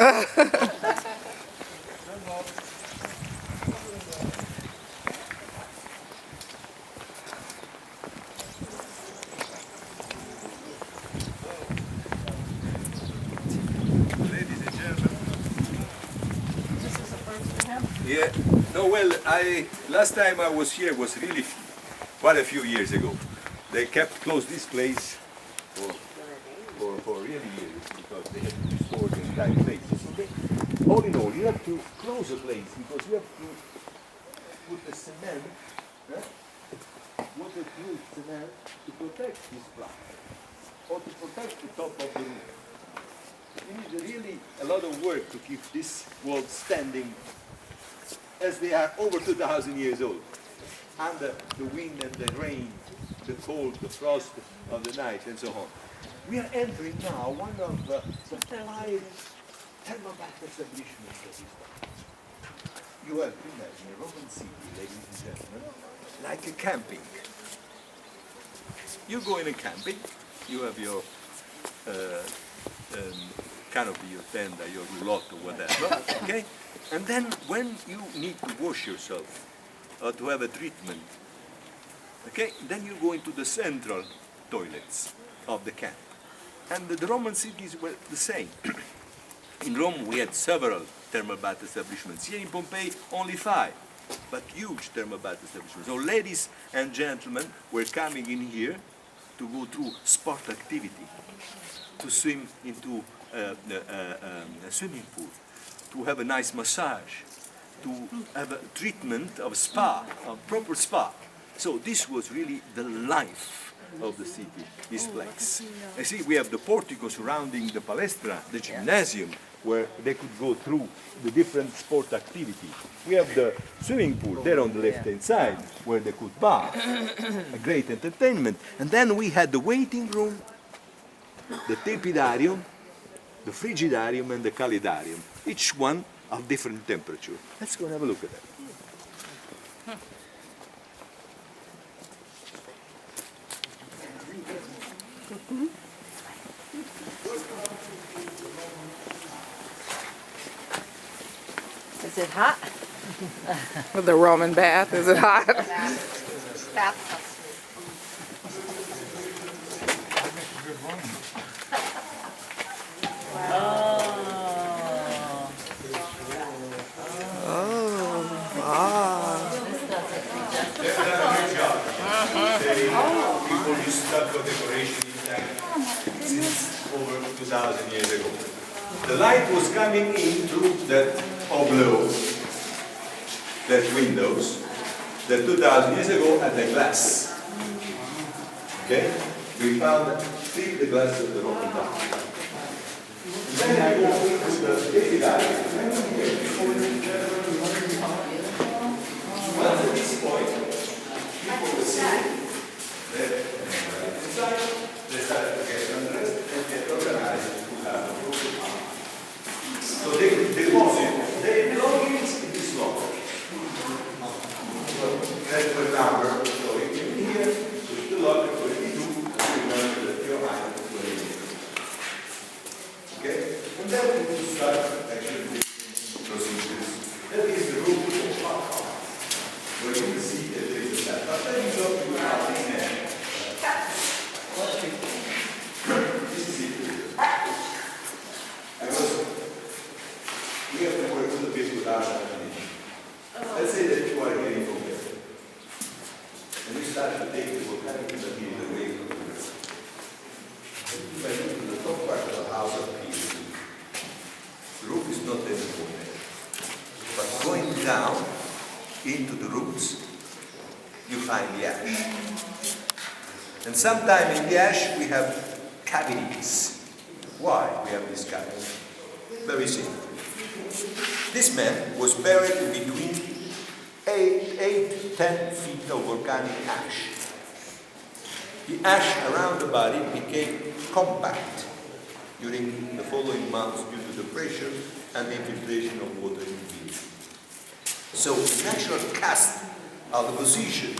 Ladies and gentlemen. This is the first to him. Yeah. No, well, last time I was here was really quite a few years ago. They kept closed this place for really years because they had to restore the entire place. So all in all, you have to close a place because you have to put the cement, waterproof cement to protect this block or to protect the top of the roof. You need really a lot of work to keep this wall standing as they are over 2,000 years old. Under the wind and the rain, the cold, the frost of the night, and so on. We are entering now one of the live thermal bath establishments of this time. You have to imagine a Roman city, ladies and gentlemen, like a camping. You go in a camping, you have your canopy, your tenda, your roulotte, or whatever, okay? And then when you need to wash yourself, or to have a treatment, okay, then you go into the central toilets of the camp. And the Roman cities were the same. In Rome we had several thermal bath establishments. Here in Pompeii only 5, but huge thermal bath establishments. So ladies and gentlemen were coming in here to go through sport activity, to swim into a swimming pool, to have a nice massage, to have a treatment of spa, of proper spa. So this was really the life of the city, this place. You see, we have the portico surrounding the palestra, the gymnasium, where they could go through the different sport activities. We have the swimming pool there on the left-hand side, where they could bath, a great entertainment. And then we had the waiting room, the tepidarium, the frigidarium, and the calidarium, each one of different temperature. Let's go and have a look at that. Is it hot? With the Roman bath, is it hot? Bath. People used stucco decoration in Italy since over 2,000 years ago. The light was coming in through that oblong, that windows, that 2,000 years ago had the glass. Okay? We found the glass of the Roman bath. Then I go into the once at this point, people will see that inside they start to get undressed and get organized to have a group. So they deposit their belongings in this locker. So that's the number. So if you're here, push the locker, put it in, remember that your items were in here. Okay? And then we will start actually procedures. That is the room of the where you can see that there is a set. But then you go to the housing there. This is it. Because we have to work a little bit with our imagination. Let's say that you are here in Pompeii. And you start to take the volcanic material away from the roof. If I look to the top part of the house of peace, the roof is not there in Pompeii. But going down into the roots, you find the ash. And sometimes in the ash we have cavities. Why we have these cavities? Very simple. This man was buried between 8-10 feet of volcanic ash. The ash around the body became compact during the following months due to the pressure and the infiltration of water in the field. So the natural cast of the position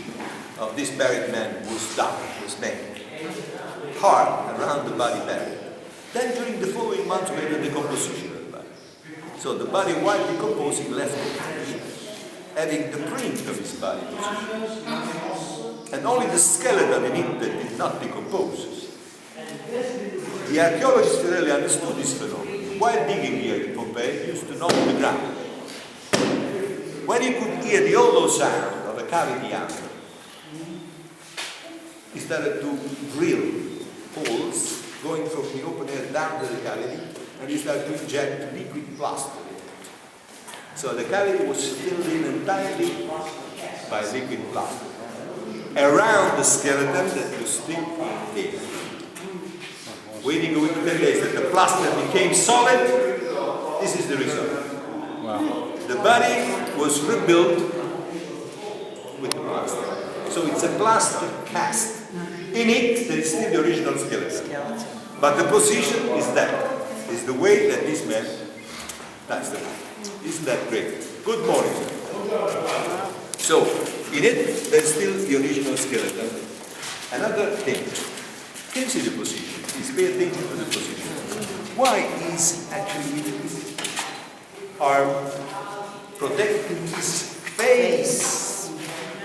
of this buried man was done, was made. Hard around the body buried. Then during the following months we had the decomposition of the body. So the body, while decomposing, left it, having the print of his body position. And only the skeleton in it that did not decompose. The archaeologists really understood this phenomenon. While digging here in Pompeii, he used to knock on the ground. When he could hear the hollow sound of a cavity under, he started to drill holes going from the open air down to the cavity, and he started to inject liquid plaster. So the cavity was filled in entirely by liquid plaster around the skeleton that was still there. Waiting a week 10 days that the plaster became solid, this is the result. Wow. The body was rebuilt with the plaster. So it's a plaster cast. In it, there is still the original skeleton. But the position is that. Is the way that this man passed away. Isn't that great? Good morning. So, in it, there's still the original skeleton. Another thing. Can you see the position? Please pay attention to the position. Why is actually his arm protecting his face?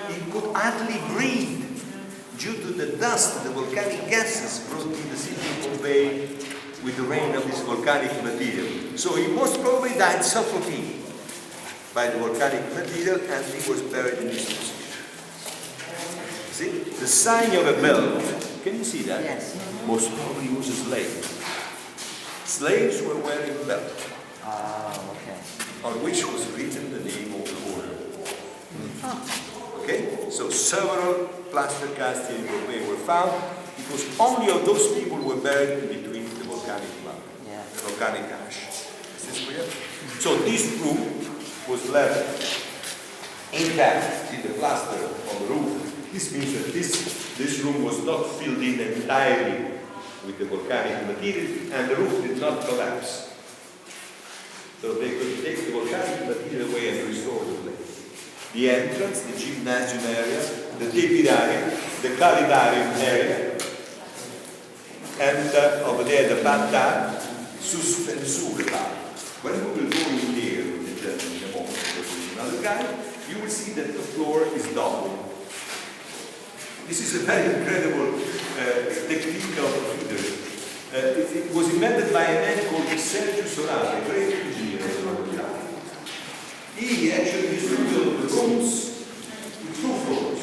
He could hardly breathe due to the dust, the volcanic gases brought in the city of Pompeii with the rain of this volcanic material. So he most probably died suffocated by the volcanic material, and he was buried in this position. See? The sign of a belt. Can you see that? Yes. Most probably was a slave. Slaves were wearing belts, Okay. on which was written the name of the order. Okay? So several plaster casts in Pompeii were found because only of those people were buried in between the volcanic lava, the volcanic ash. Is this clear? So this room was left intact in the plaster on the roof. This means that this room was not filled in entirely with the volcanic material, and the roof did not collapse. So they could take the volcanic material away and restore the place. The entrance, the gymnasium area, the tepidarium, the calidarium area, and over there the panta suspensura. When we will go in there in a moment, with another guy, you will see that the floor is double. This is a very incredible technique of feedering. It was invented by a man called Sergio Solari, a great engineer. He actually used to build the rooms with 2 floors.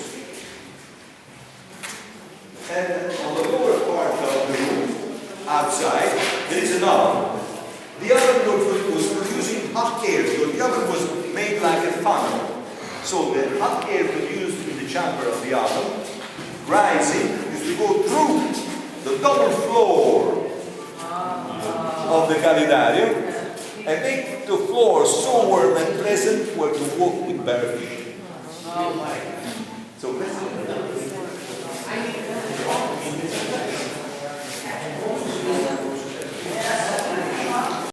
And on the lower part of the room, outside, there is an oven. The oven was producing hot air, because the oven was made like a funnel. So the hot air produced in the chamber of the oven, rising, used to go through the double floor of the calidarium and make the floor so warm and pleasant where to walk with bare feet. So let's